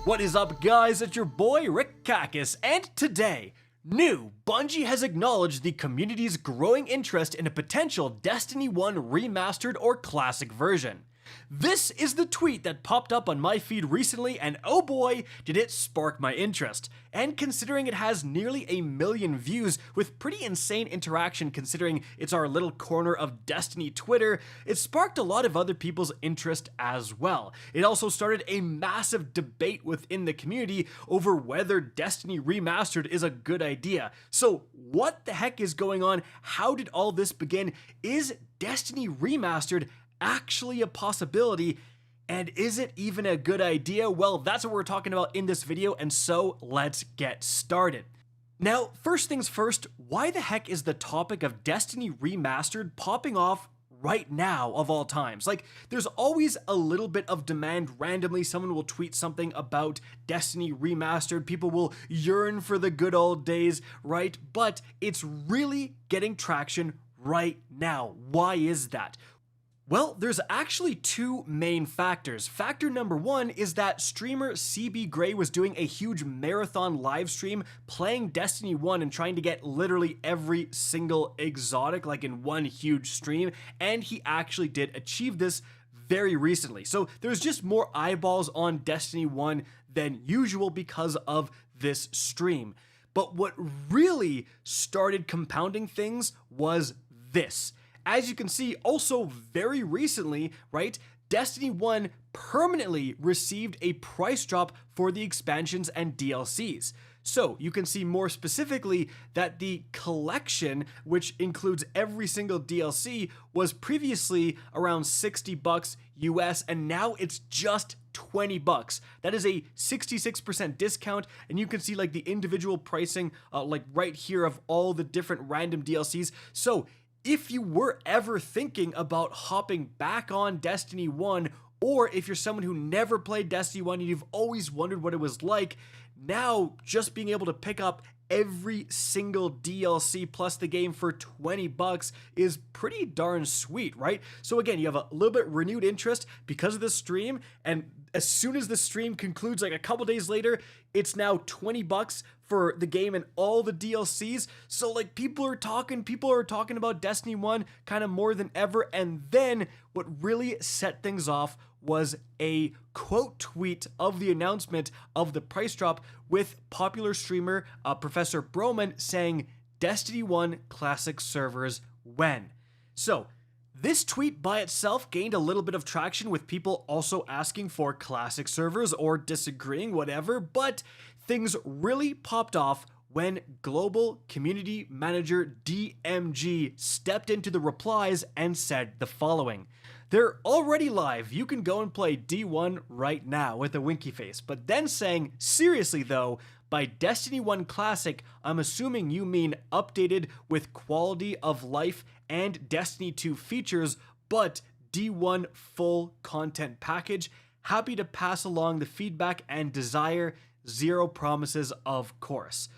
What is up, guys? It's your boy Rick Kakis, and today, Bungie has acknowledged the community's growing interest in a potential Destiny 1 Remastered or Classic version. This is the tweet that popped up on my feed recently, and oh boy, did it spark my interest. And considering it has nearly 1 million views with pretty insane interaction considering it's our little corner of Destiny Twitter, it sparked a lot of other people's interest as well. It also started a massive debate within the community over whether Destiny Remastered is a good idea. So what the heck is going on? How did all this begin? Is Destiny Remastered actually a possibility, and is it even a good idea? Well, that's what we're talking about in this video, and so let's get started. Now, first things first, why the heck is the topic of Destiny Remastered popping off right now of all times? Like, there's always a little bit of demand randomly. Someone will tweet something about Destiny Remastered. People will yearn for the good old days, right? But it's really getting traction right now. Why is that? Well, there's actually two main factors. Factor number one is that streamer CB Gray was doing a huge marathon live stream playing Destiny 1 and trying to get literally every single exotic like in one huge stream, and he actually did achieve this very recently. So there's just more eyeballs on Destiny 1 than usual because of this stream. But what really started compounding things was this. As you can see, also very recently, right, Destiny 1 permanently received a price drop for the expansions and DLCs. So you can see more specifically that the collection, which includes every single DLC, was previously around $60 US, and now it's just $20. That is a 66% discount, and you can see like the individual pricing like right here of all the different random DLCs. So if you were ever thinking about hopping back on Destiny 1, or if you're someone who never played Destiny 1 and you've always wondered what it was like, now just being able to pick up every single DLC plus the game for $20 is pretty darn sweet, right? So again, you have a little bit renewed interest because of this stream, and as soon as the stream concludes, like a couple days later, it's now $20 for the game and all the DLCs. So like people are talking about Destiny 1 kind of more than ever. And then what really set things off was a quote tweet of the announcement of the price drop with popular streamer Professor Broman saying, "Destiny 1 Classic servers when?" So this tweet by itself gained a little bit of traction with people also asking for classic servers or disagreeing, whatever, but things really popped off when Global Community Manager DMG stepped into the replies and said the following: "They're already live, you can go and play D1 right now," with a winky face, but then saying, "Seriously though, by Destiny 1 Classic, I'm assuming you mean updated with quality of life and Destiny 2 features, but D1 full content package. Happy to pass along the feedback and desire. Zero promises, of course."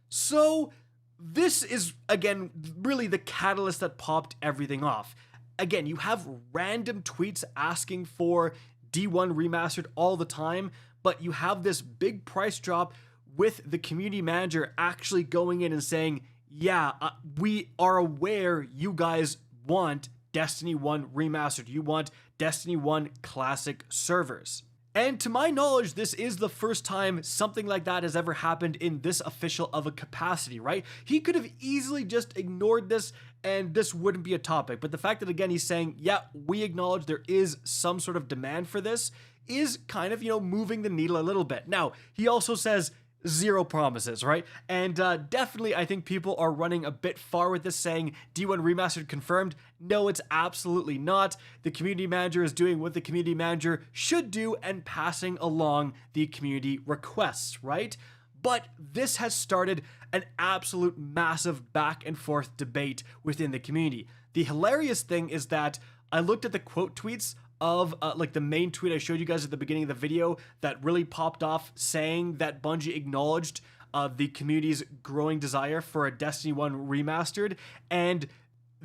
So this is, again, really the catalyst that popped everything off. Again, you have random tweets asking for D1 Remastered all the time, but you have this big price drop with the community manager actually going in and saying, yeah, we are aware you guys want Destiny 1 Remastered. You want Destiny 1 Classic servers. And to my knowledge, this is the first time something like that has ever happened in this official of a capacity, right? He could have easily just ignored this and this wouldn't be a topic. But the fact that, again, he's saying, yeah, we acknowledge there is some sort of demand for this is kind of, moving the needle a little bit. Now, he also says, zero promises, right? And definitely, I think people are running a bit far with this, saying D1 Remastered confirmed. No, it's absolutely not. The community manager is doing what the community manager should do and passing along the community requests, right? But this has started an absolute massive back and forth debate within the community. The hilarious thing is that I looked at the quote tweets of like the main tweet I showed you guys at the beginning of the video that really popped off, saying that Bungie acknowledged the community's growing desire for a Destiny 1 Remastered, and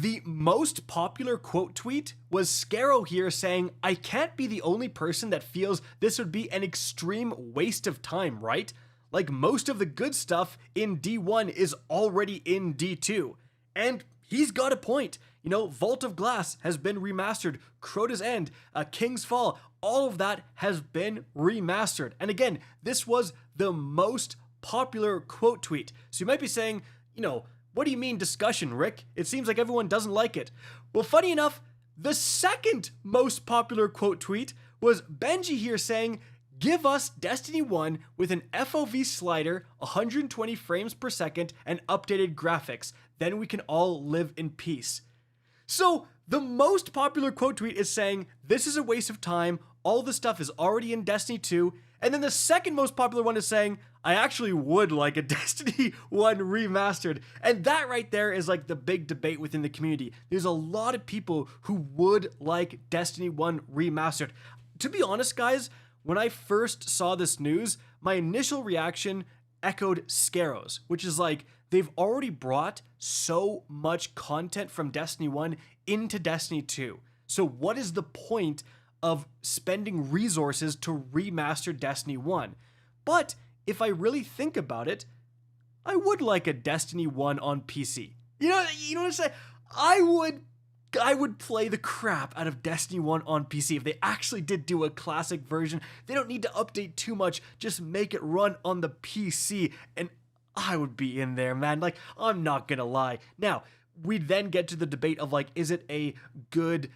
The most popular quote tweet was Scarrow here saying, "I can't be the only person that feels this would be an extreme waste of time, right? Like most of the good stuff in D1 is already in D2. And he's got a point. You know, Vault of Glass has been remastered, Crota's End, King's Fall, all of that has been remastered. And again, this was the most popular quote tweet. So you might be saying, you know, what do you mean discussion, Rick? It seems like everyone doesn't like it. Well, funny enough, the second most popular quote tweet was Bungie here saying, "Give us Destiny 1 with an FOV slider, 120 frames per second, and updated graphics. Then we can all live in peace." So the most popular quote tweet is saying, this is a waste of time, all the stuff is already in Destiny 2, and then the second most popular one is saying, I actually would like a Destiny 1 remastered. And that right there is like the big debate within the community. There's a lot of people who would like Destiny 1 remastered. To be honest, guys, when I first saw this news, my initial reaction echoed Scarrow's, which is like, they've already brought so much content from Destiny 1 into Destiny 2. So what is the point of spending resources to remaster Destiny 1? But if I really think about it, I would like a Destiny 1 on PC. You know what I'm saying? I would play the crap out of Destiny 1 on PC if they actually did do a classic version. They don't need to update too much, just make it run on the PC, and I would be in there, man. Like, I'm not gonna lie. Now, we then get to the debate of like, is it a good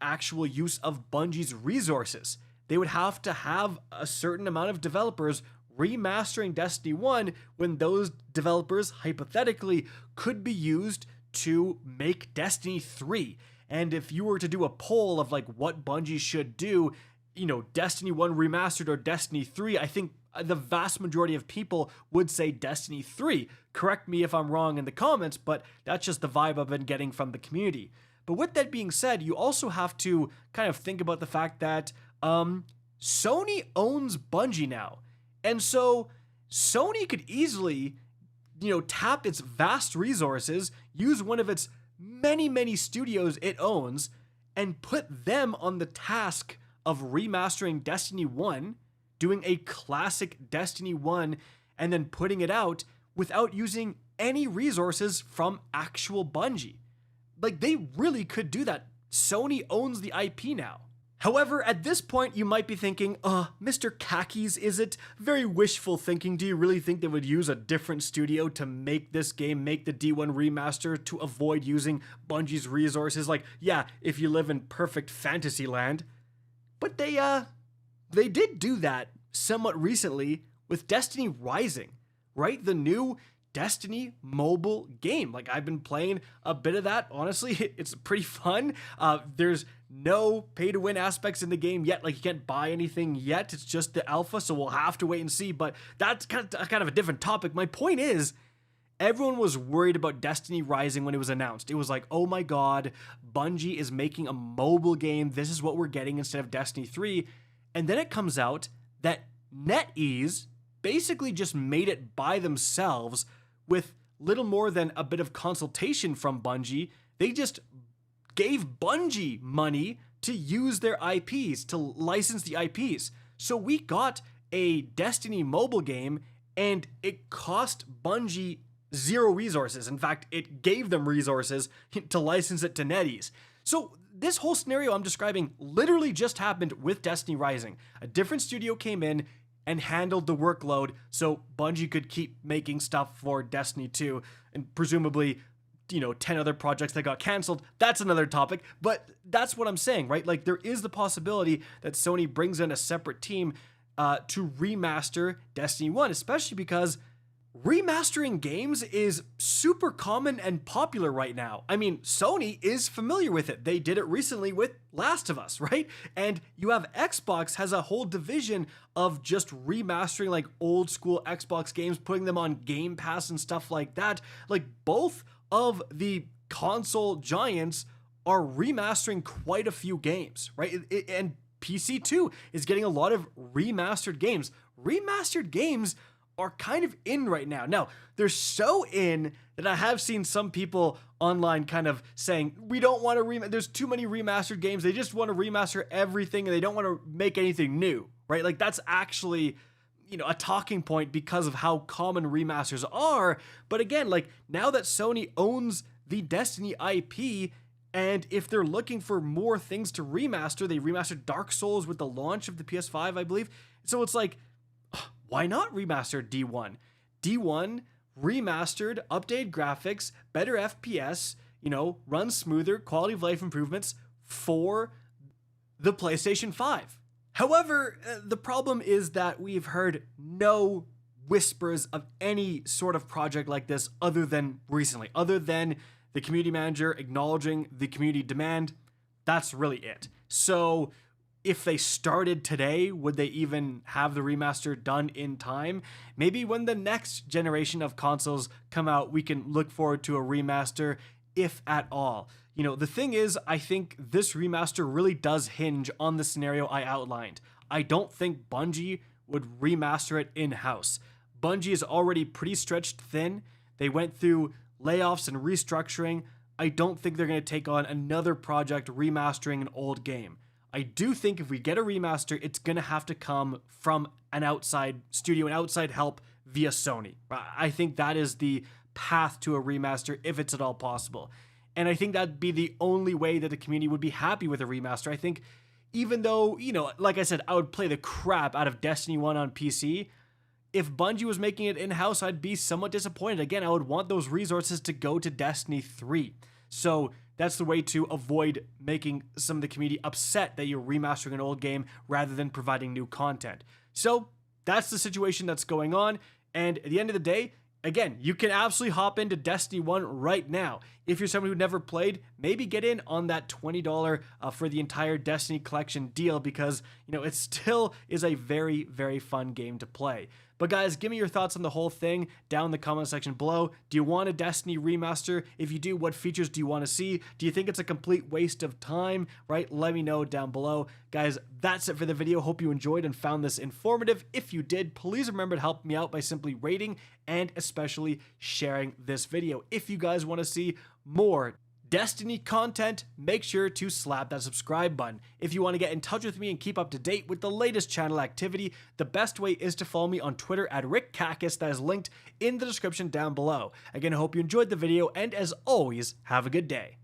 actual use of Bungie's resources? They would have to have a certain amount of developers remastering Destiny 1 when those developers hypothetically could be used to make Destiny 3. And if you were to do a poll of like what Bungie should do, you know, Destiny 1 remastered or Destiny 3, I think the vast majority of people would say Destiny 3. Correct me if I'm wrong in the comments, but that's just the vibe I've been getting from the community. But with that being said, you also have to kind of think about the fact that Sony owns Bungie now. And so Sony could easily, you know, tap its vast resources, use one of its many studios it owns, and put them on the task of remastering Destiny 1, doing a classic Destiny 1, and then putting it out without using any resources from actual Bungie. Like, they really could do that. Sony owns the IP now. However, at this point, you might be thinking, Mr. Khakis, is it very wishful thinking? Do you really think they would use a different studio to make this game, make the D1 remaster, to avoid using Bungie's resources? Like, yeah, if you live in perfect fantasy land. But they did do that somewhat recently with Destiny Rising, right? The new Destiny mobile game. Like, I've been playing a bit of that. Honestly, it's pretty fun. There's no pay to win aspects in the game yet. Like, you can't buy anything yet. It's just the alpha, so we'll have to wait and see. But that's kind of a different topic. My point is, everyone was worried about Destiny Rising when it was announced. It was like, oh my god, Bungie is making a mobile game. This is what we're getting instead of Destiny 3. And then it comes out that NetEase basically just made it by themselves with little more than a bit of consultation from Bungie. They just gave Bungie money to use their IPs, to license the IPs. So we got a Destiny mobile game, and it cost Bungie zero resources. In fact, it gave them resources to license it to NetEase. So this whole scenario I'm describing literally just happened with Destiny Rising. A different studio came in and handled the workload so Bungie could keep making stuff for Destiny 2, and presumably, you know, 10 other projects that got canceled. That's another topic, but that's what I'm saying, right? Like, there is the possibility that Sony brings in a separate team to remaster Destiny 1, especially because remastering games is super common and popular right now. I mean, Sony is familiar with it. They did it recently with Last of Us, right? And you have Xbox has a whole division of just remastering like old school Xbox games, putting them on Game Pass and stuff like that. Like, both of the console giants are remastering quite a few games, right? And PC too is getting a lot of remastered games. Remastered games are kind of in right now. Now, they're so in that I have seen some people online kind of saying, we don't want to there's too many remastered games. They just want to remaster everything and they don't want to make anything new, right? Like that's actually, you know, a talking point because of how common remasters are. But again, like now that Sony owns the Destiny IP, and if they're looking for more things to remaster, they remastered Dark Souls with the launch of the PS5, I believe. So it's like, why not remaster D1? D1 remastered, updated graphics, better FPS, you know, runs smoother, quality of life improvements for the PlayStation 5. However, the problem is that we've heard no whispers of any sort of project like this other than recently, other than the community manager acknowledging the community demand. That's really it. So if they started today, would they even have the remaster done in time? Maybe when the next generation of consoles come out, we can look forward to a remaster, if at all. You know, the thing is, I think this remaster really does hinge on the scenario I outlined. I don't think Bungie would remaster it in-house. Bungie is already pretty stretched thin. They went through layoffs and restructuring. I don't think they're going to take on another project remastering an old game. I do think if we get a remaster, it's going to have to come from an outside studio, an outside help via Sony. I think that is the path to a remaster, if it's at all possible. And I think that'd be the only way that the community would be happy with a remaster. I think even though, you know, like I said, I would play the crap out of Destiny 1 on PC, if Bungie was making it in-house, I'd be somewhat disappointed. Again, I would want those resources to go to Destiny 3. So that's the way to avoid making some of the community upset that you're remastering an old game rather than providing new content. So that's the situation that's going on. And at the end of the day, again, you can absolutely hop into Destiny 1 right now. If you're someone who never played, maybe get in on that $20 for the entire Destiny collection deal because, you know, it still is a very, very fun game to play. But guys, give me your thoughts on the whole thing down in the comment section below. Do you want a Destiny remaster? If you do, what features do you want to see? Do you think it's a complete waste of time? Right? Let me know down below. Guys, that's it for the video. Hope you enjoyed and found this informative. If you did, please remember to help me out by simply rating and especially sharing this video. If you guys want to see more Destiny content, make sure to slap that subscribe button. If you want to get in touch with me and keep up to date with the latest channel activity, the best way is to follow me on Twitter at RickCacus, that is linked in the description down below. Again, I hope you enjoyed the video, and as always, have a good day.